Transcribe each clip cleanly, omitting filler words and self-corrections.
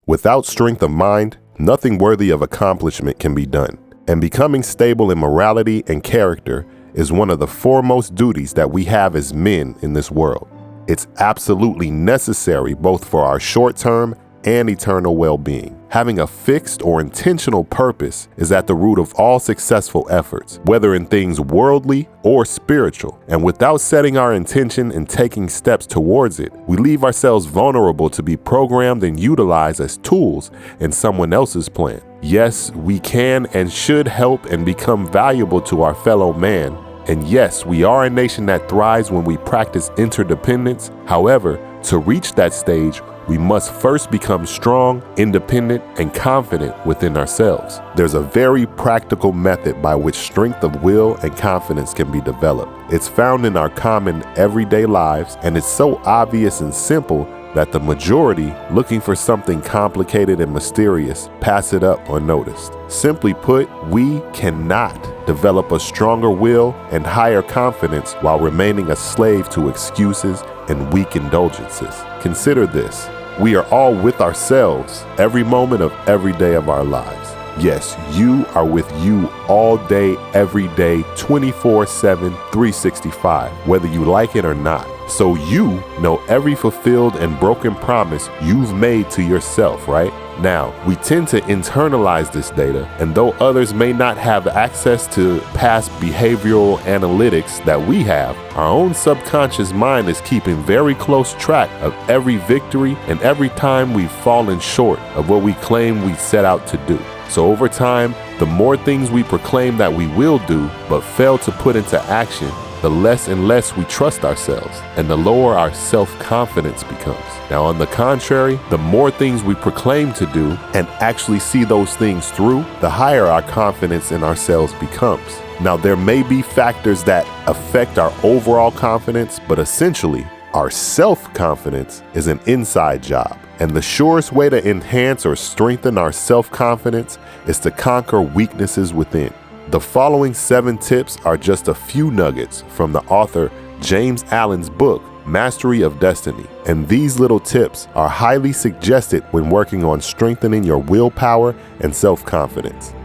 Without strength of mind, nothing worthy of accomplishment can be done. And becoming stable in morality and character is one of the foremost duties that we have as men in this world. It's absolutely necessary both for our short-term and eternal well-being. Having a fixed or intentional purpose is at the root of all successful efforts, whether in things worldly or spiritual. And without setting our intention and taking steps towards it, we leave ourselves vulnerable to be programmed and utilized as tools in someone else's plan. Yes, we can and should help and become valuable to our fellow man. And yes, we are a nation that thrives when we practice interdependence. However, to reach that stage, we must first become strong, independent, and confident within ourselves. There's a very practical method by which strength of will and confidence can be developed. It's found in our common everyday lives, and it's so obvious and simple that the majority, looking for something complicated and mysterious, pass it up unnoticed. Simply put, we cannot develop a stronger will and higher confidence while remaining a slave to excuses and weak indulgences. Consider this. We are all with ourselves every moment of every day of our lives. Yes, you are with you all day, every day, 24/7, 365, whether you like it or not. So you know every fulfilled and broken promise you've made to yourself, right? Now, we tend to internalize this data, and though others may not have access to past behavioral analytics that we have, our own subconscious mind is keeping very close track of every victory and every time we've fallen short of what we claim we set out to do. So over time, the more things we proclaim that we will do, but fail to put into action, the less and less we trust ourselves, and the lower our self-confidence becomes. Now, on the contrary, the more things we proclaim to do and actually see those things through, the higher our confidence in ourselves becomes. Now, there may be factors that affect our overall confidence, but essentially, our self-confidence is an inside job. And the surest way to enhance or strengthen our self-confidence is to conquer weaknesses within. The following 7 tips are just a few nuggets from the author James Allen's book, Mastery of Destiny. And these little tips are highly suggested when working on strengthening your willpower and self-confidence.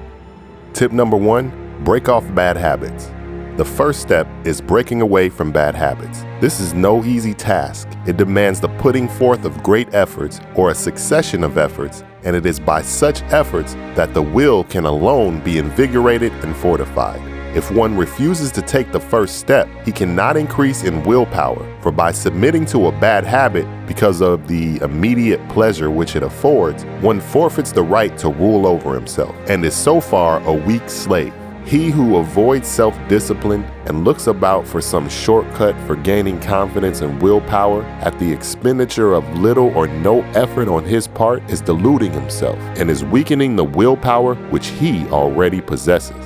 Tip number 1, break off bad habits. The first step is breaking away from bad habits. This is no easy task. It demands the putting forth of great efforts or a succession of efforts, and it is by such efforts that the will can alone be invigorated and fortified. If one refuses to take the first step, he cannot increase in willpower, for by submitting to a bad habit because of the immediate pleasure which it affords, one forfeits the right to rule over himself and is so far a weak slave. He who avoids self-discipline and looks about for some shortcut for gaining confidence and willpower at the expenditure of little or no effort on his part is deluding himself and is weakening the willpower which he already possesses.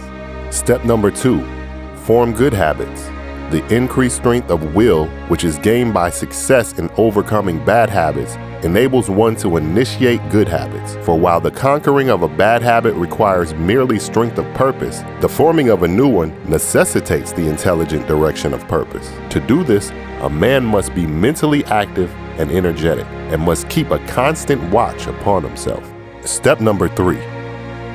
Step number 2, form good habits. The increased strength of will, which is gained by success in overcoming bad habits, enables one to initiate good habits. For while the conquering of a bad habit requires merely strength of purpose, the forming of a new one necessitates the intelligent direction of purpose. To do this, a man must be mentally active and energetic, and must keep a constant watch upon himself. Step number 3,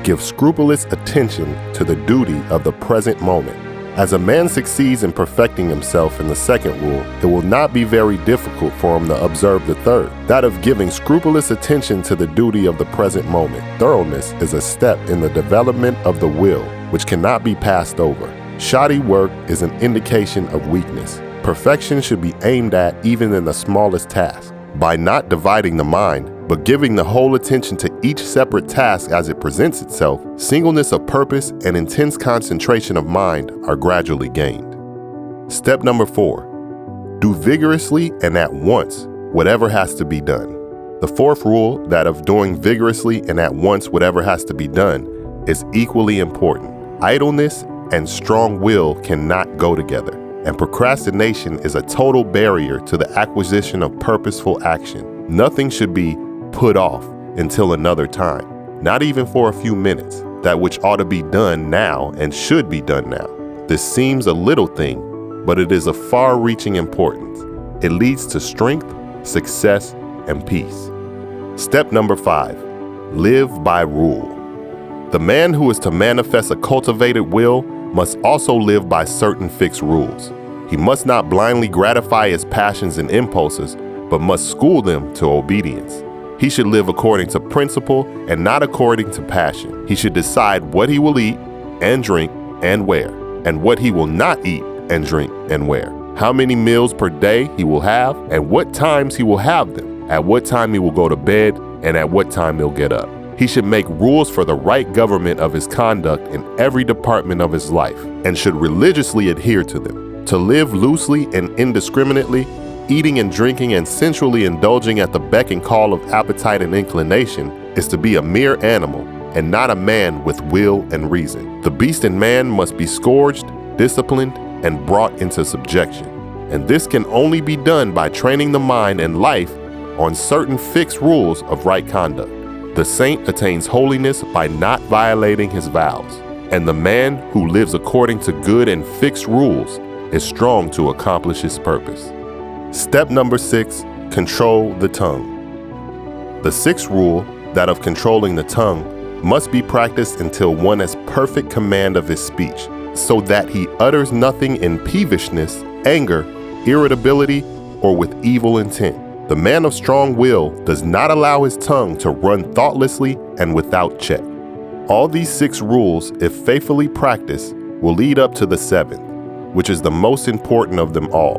give scrupulous attention to the duty of the present moment. As a man succeeds in perfecting himself in the second rule, it will not be very difficult for him to observe the third, that of giving scrupulous attention to the duty of the present moment. Thoroughness is a step in the development of the will, which cannot be passed over. Shoddy work is an indication of weakness. Perfection should be aimed at even in the smallest task. By not dividing the mind, but giving the whole attention to each separate task as it presents itself, singleness of purpose and intense concentration of mind are gradually gained. Step number 4, do vigorously and at once whatever has to be done. The fourth rule, that of doing vigorously and at once whatever has to be done, is equally important. Idleness and strong will cannot go together, and procrastination is a total barrier to the acquisition of purposeful action. Nothing should be put off until another time, not even for a few minutes, that which ought to be done now and should be done now. This seems a little thing, but it is of far-reaching importance. It leads to strength, success, and peace. Step number 5, Live by rule. The man who is to manifest a cultivated will must also live by certain fixed rules. He must not blindly gratify his passions and impulses, but must school them to obedience. He should live according to principle and not according to passion. He should decide what he will eat and drink and wear, and what he will not eat and drink and wear, how many meals per day he will have, and what times he will have them, at what time he will go to bed, and at what time he'll get up. He should make rules for the right government of his conduct in every department of his life, and should religiously adhere to them. To live loosely and indiscriminately, eating and drinking and sensually indulging at the beck and call of appetite and inclination, is to be a mere animal and not a man with will and reason. The beast in man must be scourged, disciplined, and brought into subjection. And this can only be done by training the mind and life on certain fixed rules of right conduct. The saint attains holiness by not violating his vows, and the man who lives according to good and fixed rules is strong to accomplish his purpose. Step number 6, control the tongue. The sixth rule, that of controlling the tongue, must be practiced until one has perfect command of his speech, so that he utters nothing in peevishness, anger, irritability, or with evil intent. The man of strong will does not allow his tongue to run thoughtlessly and without check. All these 6 rules, if faithfully practiced, will lead up to the 7th, which is the most important of them all,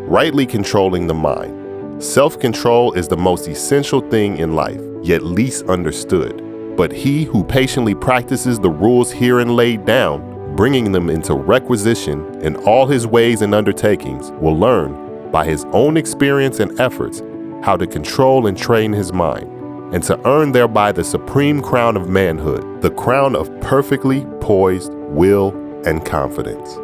rightly controlling the mind. Self-control is the most essential thing in life, yet least understood. But he who patiently practices the rules herein laid down, bringing them into requisition in all his ways and undertakings, will learn, by his own experience and efforts, how to control and train his mind, and to earn thereby the supreme crown of manhood, the crown of perfectly poised will and confidence.